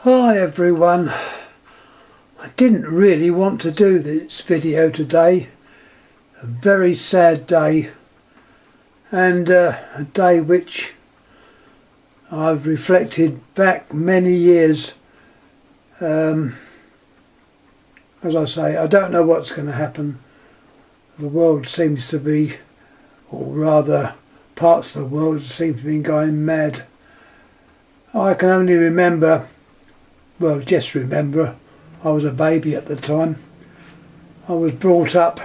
Hi everyone, I didn't really want to do this video today. A very sad day, and a day which I've reflected back many years. As I say, I don't know what's going to happen. The world seems to be, or rather parts of the world seem to be going mad. I can only remember, well, just remember, I was a baby at the time. I was brought up,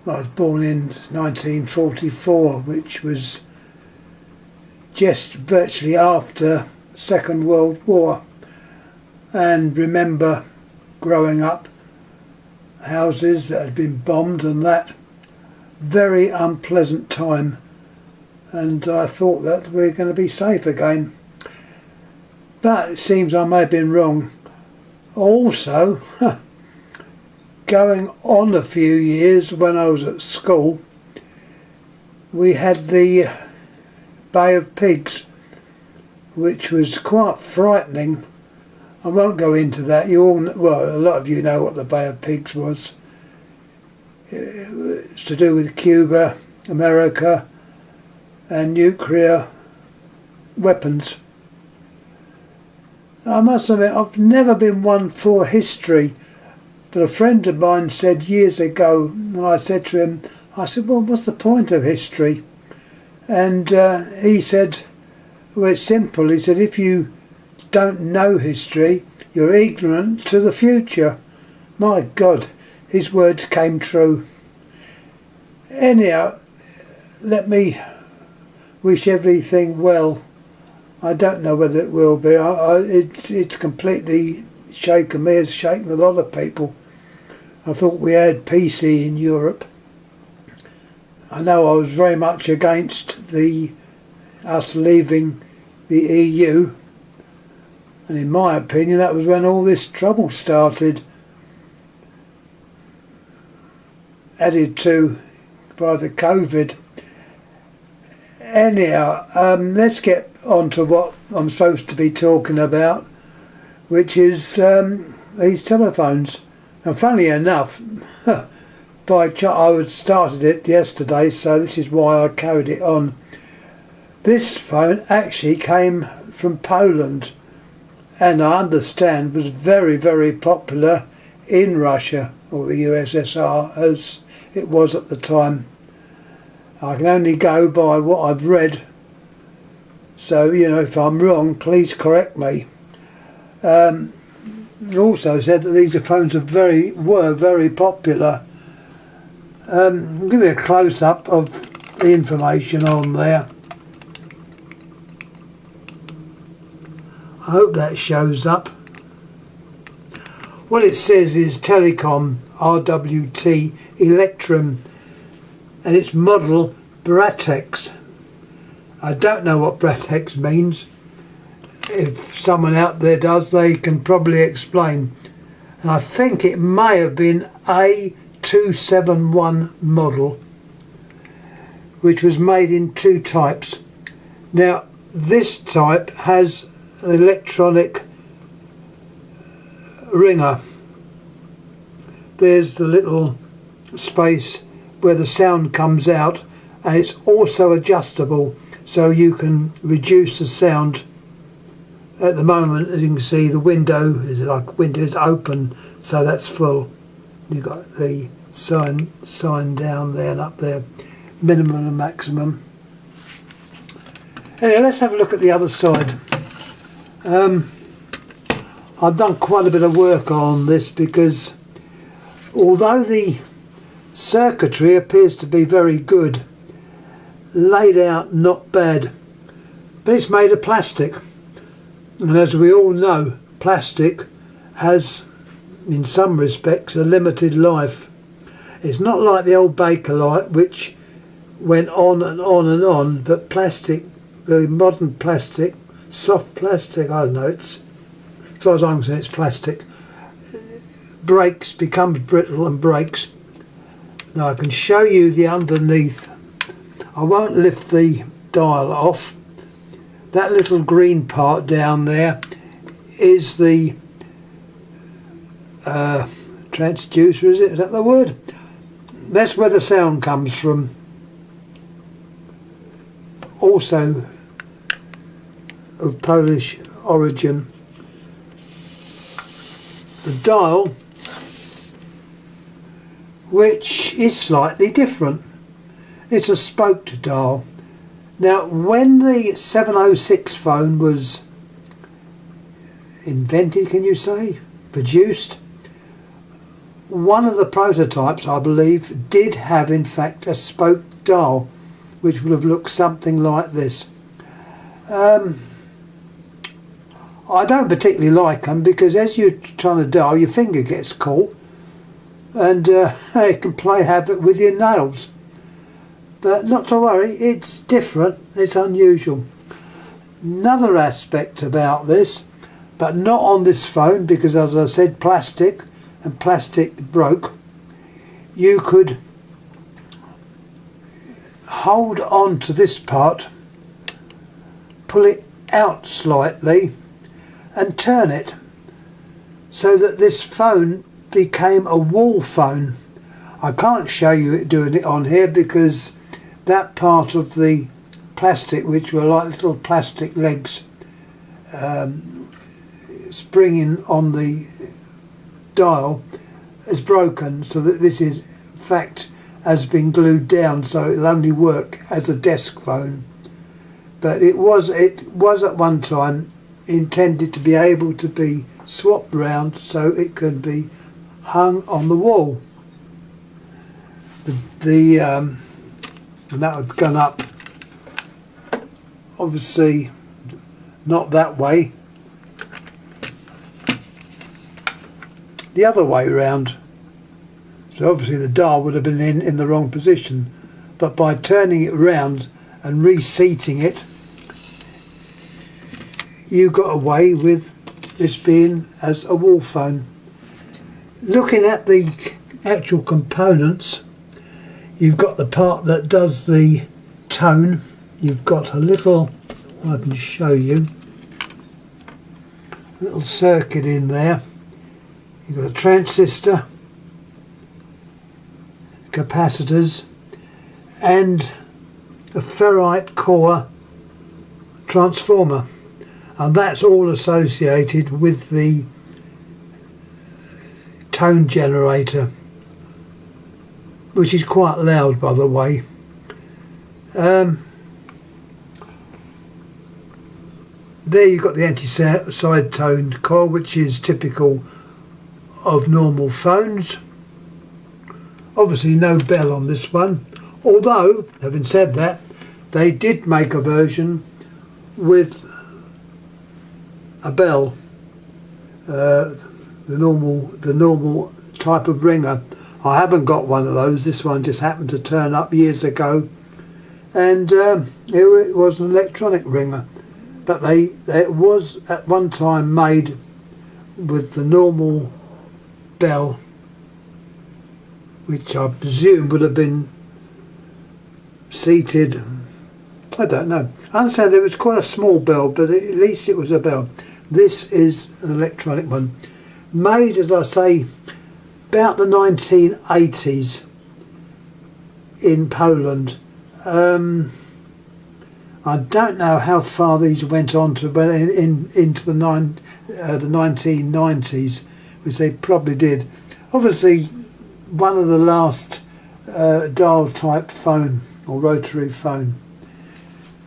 I was born in 1944, which was just virtually after Second World War, and remember growing up, houses that had been bombed and that. Very unpleasant time, and I thought that we're going to be safe again. But it seems I may have been wrong. Also, going on a few years when I was at school, we had the Bay of Pigs, which was quite frightening. I won't go into that. You all, well, a lot of you know what the Bay of Pigs was. It's to do with Cuba, America, and nuclear weapons. I must admit, I've never been one for history, but a friend of mine said years ago, and I said to him, I said, well, what's the point of history? And he said, well, it's simple. He said, if you don't know history, you're ignorant to the future. My God, his words came true. Anyhow, let me wish everything well. I don't know whether it will be. It's completely shaken me. It's shaken a lot of people. I thought we had peace in Europe. I know I was very much against us leaving the EU, and in my opinion that was when all this trouble started, added to by the COVID. Anyhow, let's get on to what I'm supposed to be talking about, which is these telephones. And funnily enough, I started it yesterday, so this is why I carried it on. This phone actually came from Poland, and I understand was very, very popular in Russia, or the USSR as it was at the time. I can only go by what I've read, so you know, if I'm wrong, please correct me. It also said that these phones were very popular. I'll give you a close-up of the information on there. I hope that shows up. What it says is Telekom RWT Elektrim, and its model Bratek. I don't know what Bratek means. If someone out there does, they can probably explain. And I think it may have been A-271 model, which was made in two types. Now, this type has an electronic ringer. There's the little space where the sound comes out, and it's also adjustable, so you can reduce the sound. At the moment, as you can see, the window is open, so that's full. You've got the sign down there and up there, minimum and maximum. Anyway, let's have a look at the other side. I've done quite a bit of work on this because although the circuitry appears to be very good, laid out not bad, but it's made of plastic. And as we all know, plastic has, in some respects, a limited life. It's not like the old Bakelite, which went on and on and on, but plastic, the modern plastic, soft plastic, I don't know, it's, as far as I'm concerned, it's plastic, breaks, becomes brittle and breaks. Now I can show you the underneath. I won't lift the dial off. That little green part down there is the transducer, is that the word? That's where the sound comes from. Also of Polish origin. The dial, which is slightly different. It's a spoked dial. Now, when the 706 phone was invented, can you say, produced, one of the prototypes, I believe, did have in fact a spoked dial, which would have looked something like this. I don't particularly like them because as you're trying to dial, your finger gets caught and it can play havoc with your nails. But not to worry, it's different, it's unusual. Another aspect about this, but not on this phone because, as I said, plastic, and plastic broke. You could hold on to this part, pull it out slightly and turn it so that this phone became a wall phone. I can't show you it doing it on here because that part of the plastic, which were like little plastic legs springing on the dial, is broken, so that this is in fact has been glued down, so it'll only work as a desk phone. But it was at one time intended to be able to be swapped round so it could be hung on the wall. And that had gone up, obviously not that way, the other way round. So obviously the dial would have been in the wrong position, but by turning it round and reseating it, you got away with this being as a wall phone. Looking at the actual components, you've got the part that does the tone. You've got a little, I can show you, a little circuit in there. You've got a transistor, capacitors, and a ferrite core transformer. And that's all associated with the tone generator, which is quite loud, by the way. There you've got the anti-side tone coil, which is typical of normal phones. Obviously no bell on this one, although, having said that, they did make a version with a bell, the normal type of ringer. I haven't got one of those. This one just happened to turn up years ago, and it was an electronic ringer, but it was at one time made with the normal bell, which I presume would have been seated. I don't know. I understand it was quite a small bell, but at least it was a bell. This is an electronic one, made, as I say, about the 1980s in Poland. I don't know how far these went on to, but into the 1990s, which they probably did. Obviously, one of the last dial type phone or rotary phone.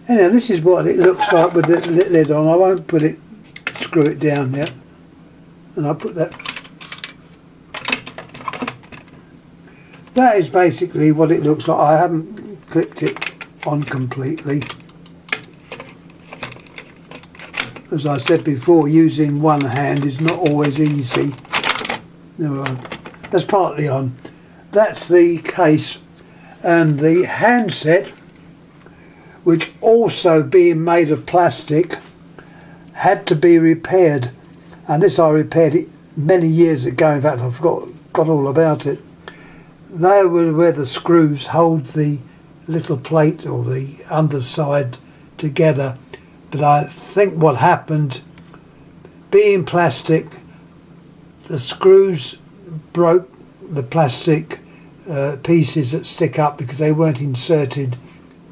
Anyhow, this is what it looks like with the lid on. I won't screw it down yet, and I'll put that. That is basically what it looks like. I haven't clipped it on completely. As I said before, using one hand is not always easy. Never mind. That's partly on. That's the case, and the handset, which also being made of plastic, had to be repaired. And this, I repaired it many years ago. In fact, I forgot all about it. They were where the screws hold the little plate or the underside together. But I think what happened, being plastic, the screws broke the plastic pieces that stick up because they weren't inserted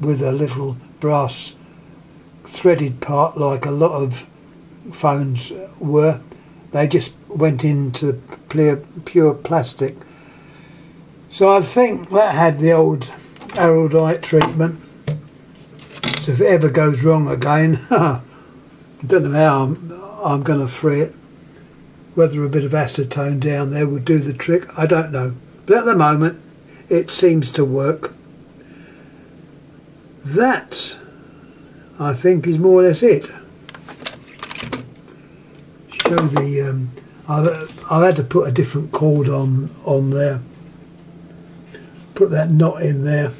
with a little brass threaded part like a lot of phones were. They just went into pure plastic. So I think that had the old Araldite treatment. So if it ever goes wrong again, I don't know how I'm going to free it. Whether a bit of acetone down there would do the trick, I don't know. But at the moment, it seems to work. That, I think, is more or less it. Show the. I've had to put a different cord on there. Put that knot in there,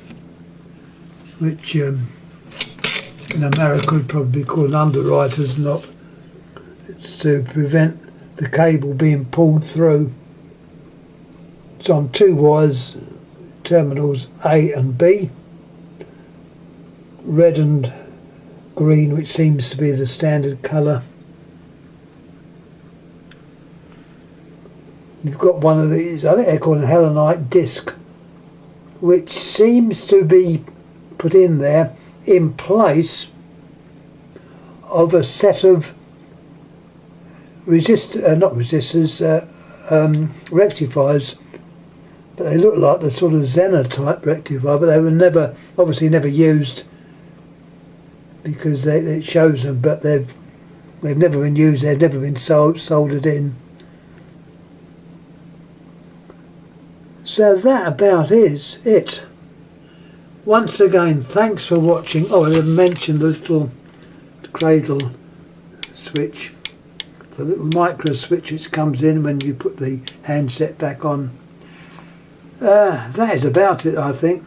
which in America would probably be called an underwriter's knot. It's to prevent the cable being pulled through. It's on two wires, terminals A and B, red and green, which seems to be the standard colour. You've got one of these, I think they're called a Helenite disc, which seems to be put in there in place of a set of rectifiers, but they look like the sort of Zener type rectifier, but they were obviously never used because it shows them, but they've never been used, they've never been soldered in. So that about is it. Once again, thanks for watching. Oh, I didn't mention the little cradle switch, the little micro switch which comes in when you put the handset back on. That is about it, I think.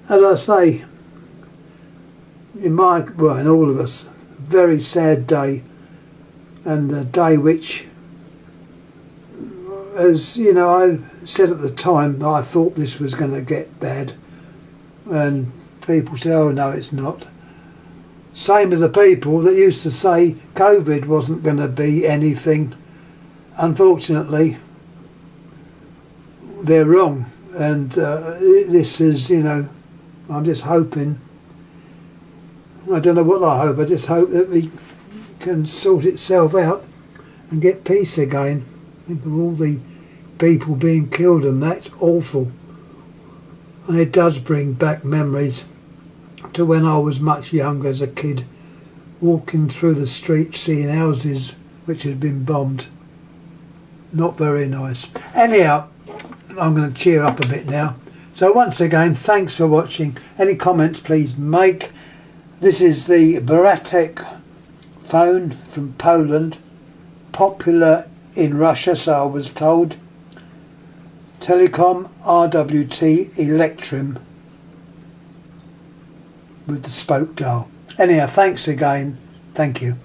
As I say, in all of us, very sad day, and a day which, as you know, I said at the time, I thought this was going to get bad, and people say, oh no, it's not. Same as the people that used to say COVID wasn't going to be anything. Unfortunately, they're wrong, and this is, you know, I'm just hoping, I don't know what I hope, I just hope that we can sort itself out and get peace again. Think of all the people being killed, and that's awful. And it does bring back memories to when I was much younger as a kid, walking through the streets seeing houses which had been bombed. Not very nice. Anyhow, I'm going to cheer up a bit now. So once again, thanks for watching. Any comments please make. This is the Bratek phone from Poland, popular in Russia, so I was told. Telekom RWT Elektrim with the spoke dial. Anyhow, thanks again. Thank you.